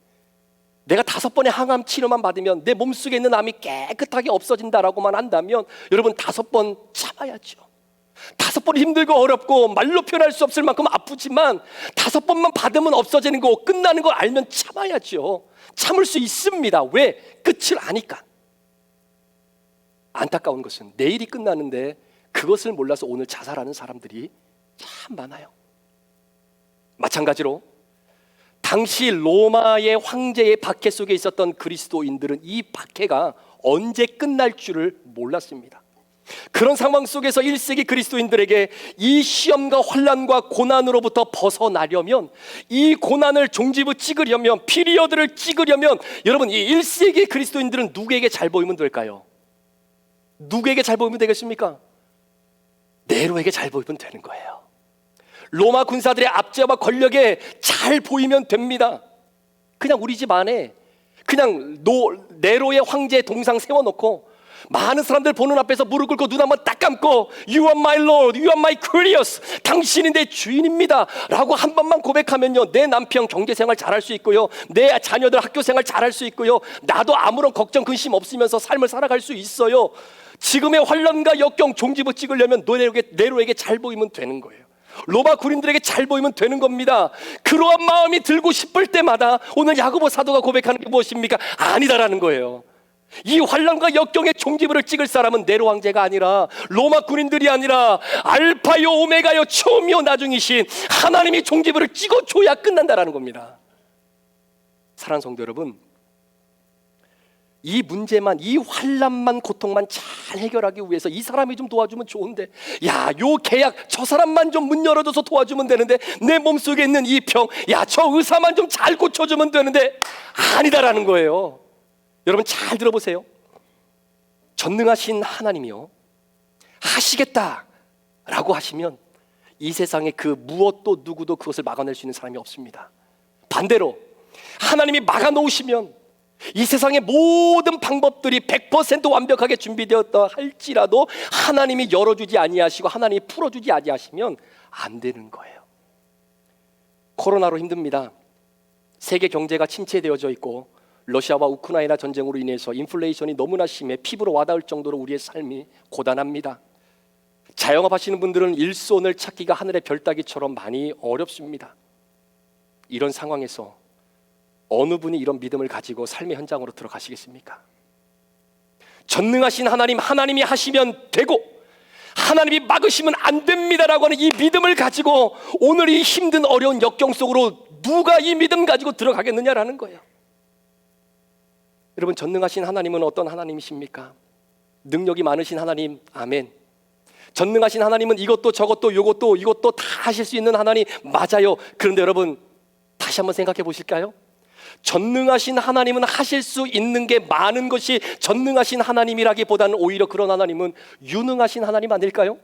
S1: 내가 5번의 항암 치료만 받으면 내 몸속에 있는 암이 깨끗하게 없어진다라고만 한다면 여러분 5번 참아야죠. 5번 힘들고 어렵고 말로 표현할 수 없을 만큼 아프지만 5번만 받으면 없어지는 거 끝나는 걸 알면 참아야죠. 참을 수 있습니다. 왜? 끝을 아니까. 안타까운 것은 내일이 끝나는데 그것을 몰라서 오늘 자살하는 사람들이 참 많아요. 마찬가지로 당시 로마의 황제의 박해 속에 있었던 그리스도인들은 이 박해가 언제 끝날 줄을 몰랐습니다. 그런 상황 속에서 1세기 그리스도인들에게 이 시험과 환난과 고난으로부터 벗어나려면, 이 고난을 종지부 찍으려면, 피리어드를 찍으려면 여러분 이 1세기 그리스도인들은 누구에게 잘 보이면 될까요? 누구에게 잘 보이면 되겠습니까? 네로에게 잘 보이면 되는 거예요. 로마 군사들의 압제와 권력에 잘 보이면 됩니다. 그냥 우리 집 안에 그냥 네로의 황제 동상 세워놓고 많은 사람들 보는 앞에서 무릎 꿇고 눈 한번 딱 감고 You are my Lord, You are my Kyrios, 당신이 내 주인입니다 라고 한 번만 고백하면요, 내 남편 경제생활 잘할 수 있고요, 내 자녀들 학교생활 잘할 수 있고요, 나도 아무런 걱정 근심 없으면서 삶을 살아갈 수 있어요. 지금의 환난과 역경 종지부 찍으려면 네로에게 잘 보이면 되는 거예요. 로마 군인들에게 잘 보이면 되는 겁니다. 그러한 마음이 들고 싶을 때마다 오늘 야고보 사도가 고백하는 게 무엇입니까? 아니다라는 거예요. 이 환난과 역경의 종지부를 찍을 사람은 네로 황제가 아니라, 로마 군인들이 아니라 알파요 오메가요 처음이요 나중이신 하나님이 종지부를 찍어줘야 끝난다라는 겁니다. 사랑하는 성도 여러분, 이 문제만, 이 환난만, 고통만 잘 해결하기 위해서 이 사람이 좀 도와주면 좋은데, 야, 요 계약 저 사람만 좀 문 열어줘서 도와주면 되는데, 내 몸속에 있는 이 병, 야, 저 의사만 좀 잘 고쳐주면 되는데, 아니다라는 거예요. 여러분 잘 들어보세요. 전능하신 하나님이요, 하시겠다라고 하시면 이 세상에 그 무엇도 누구도 그것을 막아낼 수 있는 사람이 없습니다. 반대로 하나님이 막아놓으시면 이 세상의 모든 방법들이 100% 완벽하게 준비되었다 할지라도 하나님이 열어주지 아니하시고 하나님이 풀어주지 아니하시면 안 되는 거예요. 코로나로 힘듭니다. 세계 경제가 침체되어져 있고 러시아와 우크라이나 전쟁으로 인해서 인플레이션이 너무나 심해 피부로 와닿을 정도로 우리의 삶이 고단합니다. 자영업 하시는 분들은 일손을 찾기가 하늘의 별 따기처럼 많이 어렵습니다. 이런 상황에서 어느 분이 이런 믿음을 가지고 삶의 현장으로 들어가시겠습니까? 전능하신 하나님, 하나님이 하시면 되고 하나님이 막으시면 안 됩니다라고 하는 이 믿음을 가지고 오늘 이 힘든 어려운 역경 속으로 누가 이 믿음 가지고 들어가겠느냐라는 거예요. 여러분, 전능하신 하나님은 어떤 하나님이십니까? 능력이 많으신 하나님, 아멘. 전능하신 하나님은 이것도 저것도 요것도 이것도 다 하실 수 있는 하나님, 맞아요. 그런데 여러분 다시 한번 생각해 보실까요? 전능하신 하나님은 하실 수 있는 게 많은 것이 전능하신 하나님이라기보다는 오히려 그런 하나님은 유능하신 하나님 아닐까요?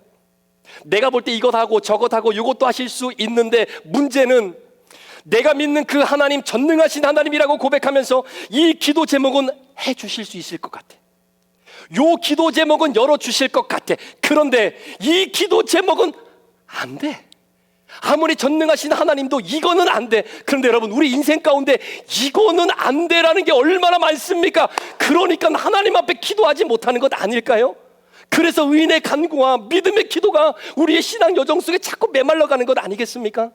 S1: 내가 볼 때 이것 하고 저것 하고 이것도 하실 수 있는데, 문제는 내가 믿는 그 하나님, 전능하신 하나님이라고 고백하면서 이 기도 제목은 해주실 수 있을 것 같아, 요 기도 제목은 열어주실 것 같아. 그런데 이 기도 제목은 안 돼. 아무리 전능하신 하나님도 이거는 안 돼. 그런데 여러분, 우리 인생 가운데 이거는 안 돼라는 게 얼마나 많습니까? 그러니까 하나님 앞에 기도하지 못하는 것 아닐까요? 그래서 의인의 간구와 믿음의 기도가 우리의 신앙 여정 속에 자꾸 메말라가는 것 아니겠습니까?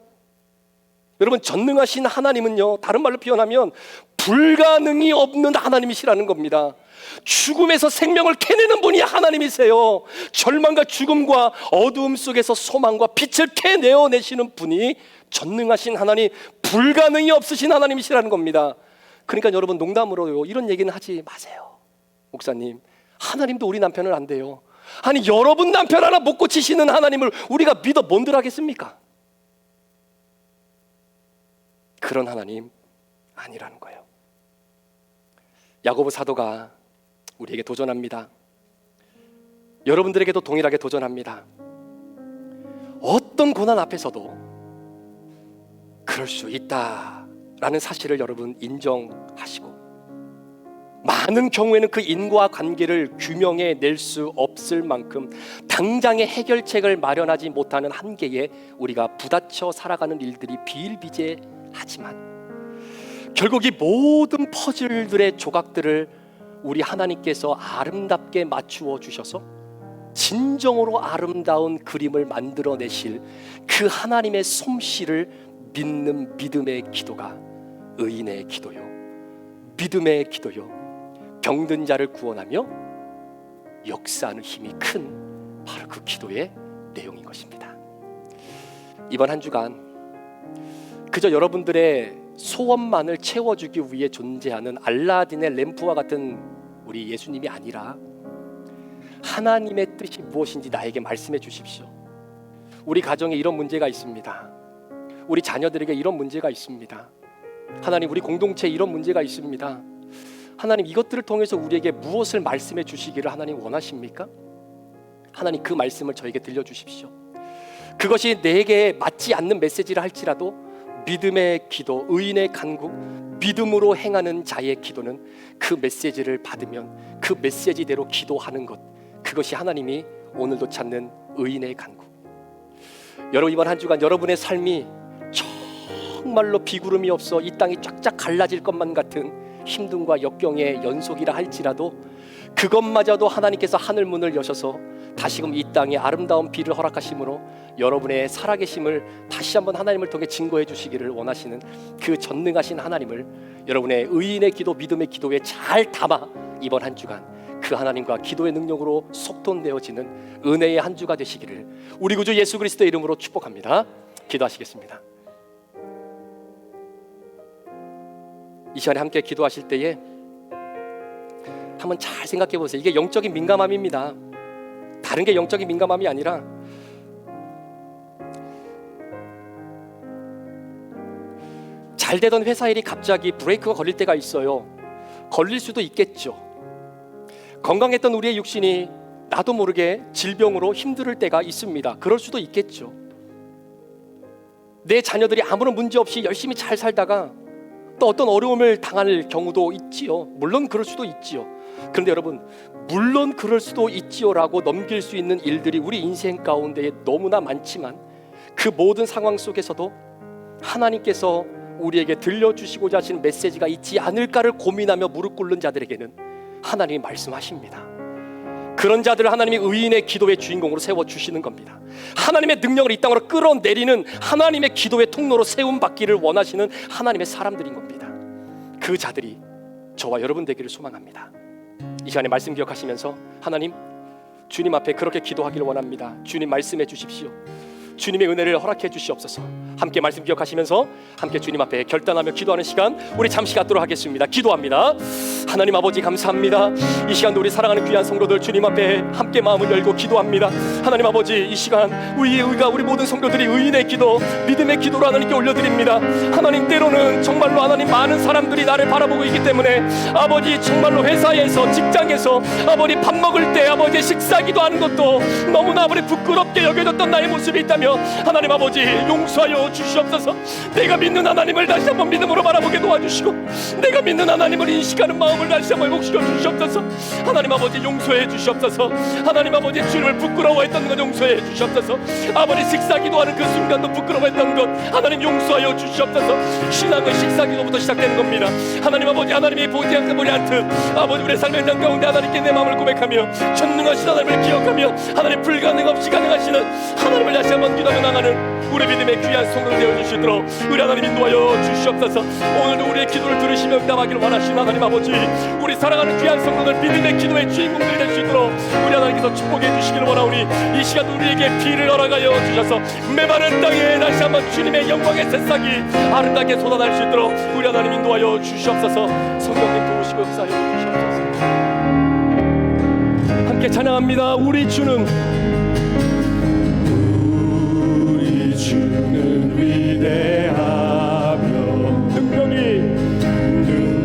S1: 여러분, 전능하신 하나님은요, 다른 말로 표현하면 불가능이 없는 하나님이시라는 겁니다. 죽음에서 생명을 캐내는 분이 하나님이세요. 절망과 죽음과 어두움 속에서 소망과 빛을 캐내어내시는 분이 전능하신 하나님, 불가능이 없으신 하나님이시라는 겁니다. 그러니까 여러분, 농담으로요, 이런 얘기는 하지 마세요. 목사님, 하나님도 우리 남편을 안 돼요. 아니, 여러분 남편 하나 못 고치시는 하나님을 우리가 믿어 뭔들 하겠습니까? 그런 하나님 아니라는 거예요. 야고보 사도가 우리에게 도전합니다. 여러분들에게도 동일하게 도전합니다. 어떤 고난 앞에서도 그럴 수 있다라는 사실을 여러분 인정하시고, 많은 경우에는 그 인과 관계를 규명해 낼 수 없을 만큼 당장의 해결책을 마련하지 못하는 한계에 우리가 부딪혀 살아가는 일들이 비일비재하지만, 결국 이 모든 퍼즐들의 조각들을 우리 하나님께서 아름답게 맞추어 주셔서 진정으로 아름다운 그림을 만들어내실 그 하나님의 솜씨를 믿는 믿음의 기도가 의인의 기도요, 믿음의 기도요, 병든 자를 구원하며 역사하는 힘이 큰 바로 그 기도의 내용인 것입니다. 이번 한 주간 그저 여러분들의 소원만을 채워주기 위해 존재하는 알라딘의 램프와 같은 우리 예수님이 아니라 하나님의 뜻이 무엇인지 나에게 말씀해 주십시오. 우리 가정에 이런 문제가 있습니다. 우리 자녀들에게 이런 문제가 있습니다. 하나님, 우리 공동체에 이런 문제가 있습니다. 하나님, 이것들을 통해서 우리에게 무엇을 말씀해 주시기를 하나님 원하십니까? 하나님, 그 말씀을 저에게 들려주십시오. 그것이 내게 맞지 않는 메시지를 할지라도 믿음의 기도, 의인의 간구, 믿음으로 행하는 자의 기도는 그 메시지를 받으면 그 메시지대로 기도하는 것, 그것이 하나님이 오늘도 찾는 의인의 간구. 여러분, 이번 한 주간 여러분의 삶이 정말로 비구름이 없어 이 땅이 쫙쫙 갈라질 것만 같은 힘듦과 역경의 연속이라 할지라도 그것마저도 하나님께서 하늘 문을 여셔서 다시금 이 땅에 아름다운 비를 허락하심으로 여러분의 살아계심을 다시 한번 하나님을 통해 증거해 주시기를 원하시는 그 전능하신 하나님을 여러분의 의인의 기도, 믿음의 기도에 잘 담아 이번 한 주간 그 하나님과 기도의 능력으로 속돈되어지는 은혜의 한 주가 되시기를 우리 구주 예수 그리스도의 이름으로 축복합니다. 기도하시겠습니다. 이 시간에 함께 기도하실 때에 한번 잘 생각해 보세요. 이게 영적인 민감함입니다. 다른 게 영적인 민감함이 아니라 잘 되던 회사 일이 갑자기 브레이크가 걸릴 때가 있어요. 걸릴 수도 있겠죠. 건강했던 우리의 육신이 나도 모르게 질병으로 힘들 때가 있습니다. 그럴 수도 있겠죠. 내 자녀들이 아무런 문제 없이 열심히 잘 살다가 또 어떤 어려움을 당할 경우도 있지요. 물론 그럴 수도 있지요. 그런데 여러분, 물론 그럴 수도 있지요라고 넘길 수 있는 일들이 우리 인생 가운데에 너무나 많지만 그 모든 상황 속에서도 하나님께서 우리에게 들려주시고자 하시는 메시지가 있지 않을까를 고민하며 무릎 꿇는 자들에게는 하나님이 말씀하십니다. 그런 자들을 하나님이 의인의 기도의 주인공으로 세워주시는 겁니다. 하나님의 능력을 이 땅으로 끌어내리는 하나님의 기도의 통로로 세움받기를 원하시는 하나님의 사람들인 겁니다. 그 자들이 저와 여러분 되기를 소망합니다. 이 시간에 말씀 기억하시면서 하나님, 주님 앞에 그렇게 기도하기를 원합니다. 주님 말씀해 주십시오. 주님의 은혜를 허락해 주시옵소서. 함께 말씀 기억하시면서 함께 주님 앞에 결단하며 기도하는 시간 우리 잠시 갖도록 하겠습니다. 기도합니다. 하나님 아버지 감사합니다. 이 시간도 우리 사랑하는 귀한 성도들 주님 앞에 함께 마음을 열고 기도합니다. 하나님 아버지, 이 시간 우리 모든 성도들이 의인의 기도, 믿음의 기도로 하나님께 올려드립니다. 하나님, 때로는 정말로 하나님 많은 사람들이 나를 바라보고 있기 때문에 아버지, 정말로 회사에서 직장에서 아버지 밥 먹을 때 아버지 식사 기도하는 것도 너무나 아버지 부끄럽게 여겨졌던 나의 모습이 있다며 하나님 아버지 용서하여 주시옵소서. 내가 믿는 하나님을 다시 한번 믿음으로 바라보게 도와주시고 내가 믿는 하나님을 인식하는 마음을 다시 한번 회복시켜 주시옵소서. 하나님 아버지 용서해 주시옵소서. 하나님 아버지 주님을 부끄러워했던 것 용서해 주시옵소서. 아버지 식사 기도하는 그 순간도 부끄러워했던 것 하나님 용서하여 주시옵소서. 신앙은 식사 기도부터 시작되는 겁니다. 하나님 아버지, 하나님이 보지 않듯 아버지 우리의 삶의 장 가운데 하나님께 내 마음을 고백하며 전능하신 하나님을 기억하며 하나님 불가능 없이 가능하시는 하나님을 다시 한번 기도하며 나가는 우리 믿음의 귀한 성도들 되어주시도록 우리 하나님 인도하여 주시옵소서. 오늘도 우리의 기도를 들으시며 응답하기를 원하시는 하나님 아버지, 우리 사랑하는 귀한 성도들 믿음의 기도의 주인공들이 될 수 있도록 우리 하나님께서 축복해 주시기를 원하오니 이 시간도 우리에게 비를 허락하여 주셔서 메마른 땅에 다시 한번 주님의 영광의 새싹이 아름답게 솟아날 수 있도록 우리 하나님 인도하여 주시옵소서. 성령님 도우시고 역사하여 주시옵소서. 함께 찬양합니다. 우리 주는
S2: 위대하며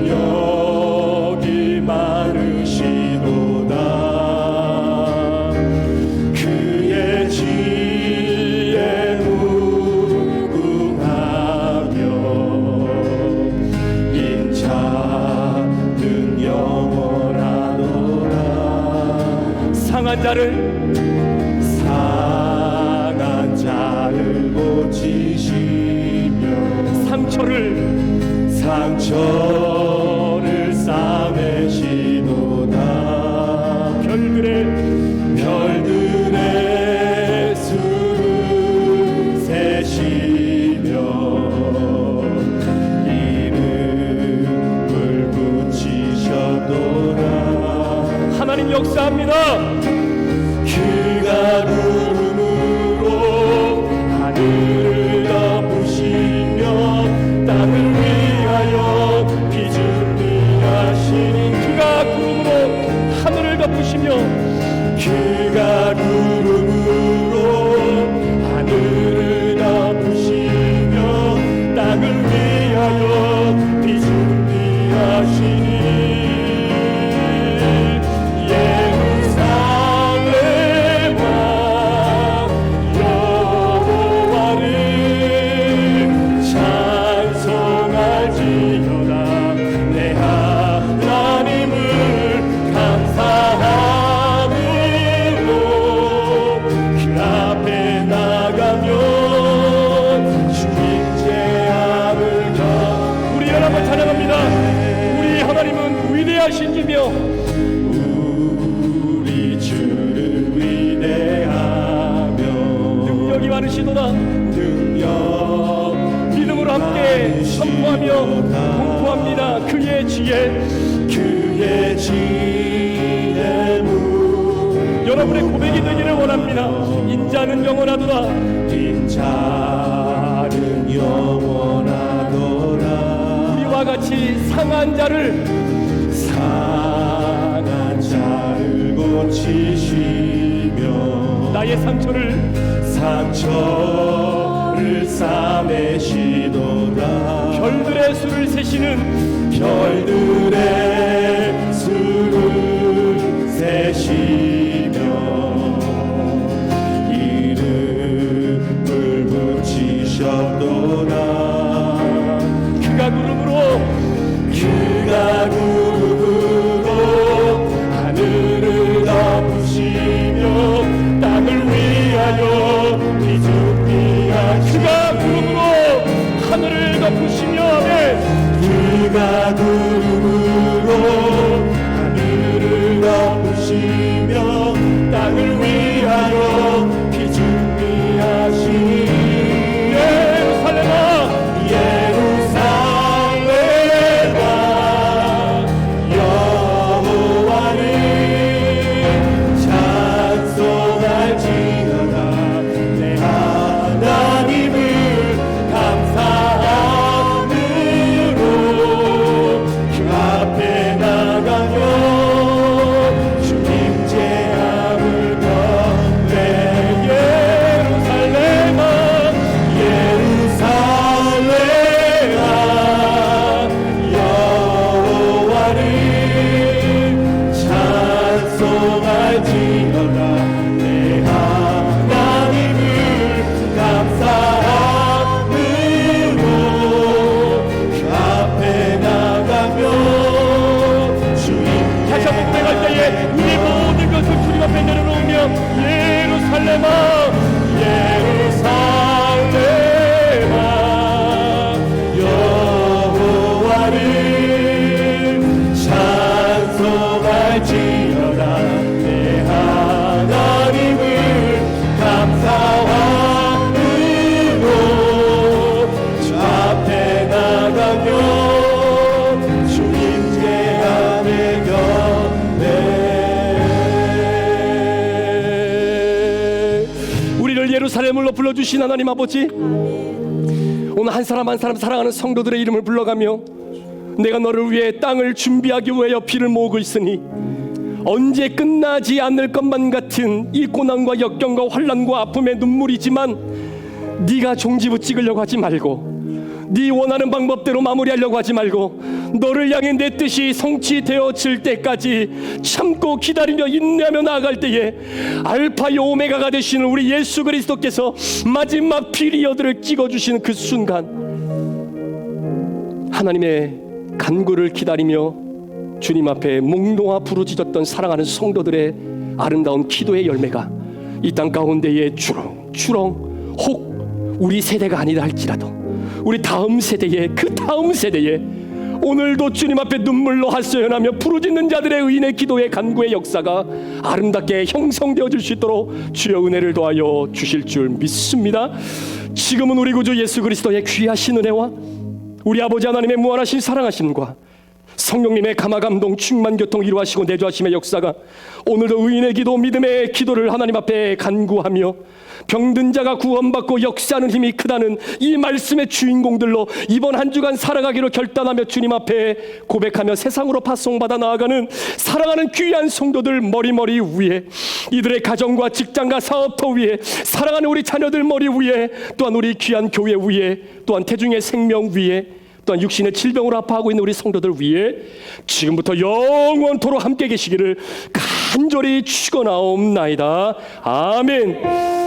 S2: 능력이 많으시도다. 그의 지혜 무궁하며 인자는 영원하도다.
S1: 상한 자를 고치시며 상처를 싸매시도다. 별들의 수를 세시며 이름을 붙이셨도다. 하나님 역사합니다.
S2: 그가 구름으로 하늘을 덮으시며 땅을 위하여 비 준비하시니
S1: 그가 구름으로 하늘을 덮으시며
S2: 그가 구름으로 하늘을 덮으시며 땅을 위하여 비 준비하시니
S1: 위대하신지며
S2: 우리 주는 위대하며
S1: 능력이 많으시도다. 믿음으로 함께 선포하며 공포합니다. 그의 지혜 여러분의 고백이 되기를 원합니다. 인자는 영원하도다.
S2: 인자는 영원하도다.
S1: 우리와 같이 상한 자를
S2: 고치시며
S1: 나의 상처를
S2: 싸매시도다.
S1: 별들의 수를 세시는
S2: 별들의 수를 세시며 이름을 붙이셨도다.
S1: 그가 구름으로
S2: 하늘을 덮으시며 땅을 위하여 비 준비하시니
S1: 그가 구름으로 하늘을 덮으시며
S2: 그가 구름으로 하늘을 덮으시며 땅을 위하여 비 준비하시니 찬양하며 주님 제 안에 겼네.
S3: 우리를 예루살렘으로 불러주신 하나님 아버지, 오늘 한 사람 한 사람 사랑하는 성도들의 이름을 불러가며 내가 너를 위해 땅을 준비하기 위하여 피를 모으고 있으니 언제 끝나지 않을 것만 같은 이 고난과 역경과 환난과 아픔의 눈물이지만 네가 종지부 찍으려고 하지 말고, 네 원하는 방법대로 마무리하려고 하지 말고, 너를 향해 내 뜻이 성취되어질 때까지 참고 기다리며 인내하며 나아갈 때에 알파요 오메가가 되시는 우리 예수 그리스도께서 마지막 피리어드를 찍어주시는 그 순간, 하나님의 간구를 기다리며 주님 앞에 목 놓아 부르짖었던 사랑하는 성도들의 아름다운 기도의 열매가 이 땅 가운데에 주렁주렁, 혹 우리 세대가 아니다 할지라도 우리 다음 세대에, 그 다음 세대에 오늘도 주님 앞에 눈물로 하소연하며 부르짖는 자들의 의인의 기도의 간구의 역사가 아름답게 형성되어질 수 있도록 주여 은혜를 더하여 주실 줄 믿습니다. 지금은 우리 구주 예수 그리스도의 귀하신 은혜와 우리 아버지 하나님의 무한하신 사랑하심과 성령님의 감화감동 충만 교통 이루하시고 내주하심의 역사가 오늘도 의인의 기도, 믿음의 기도를 하나님 앞에 간구하며 병든 자가 구원받고 역사하는 힘이 크다는 이 말씀의 주인공들로 이번 한 주간 살아가기로 결단하며 주님 앞에 고백하며 세상으로 파송받아 나아가는 사랑하는 귀한 성도들 머리 위에, 이들의 가정과 직장과 사업터 위에, 사랑하는 우리 자녀들 머리 위에, 또한 우리 귀한 교회 위에, 또한 태중의 생명 위에, 또한 육신의 질병으로 아파하고 있는 우리 성도들 위해 지금부터 영원토록 함께 계시기를 간절히 축원하옵나이다. 아멘.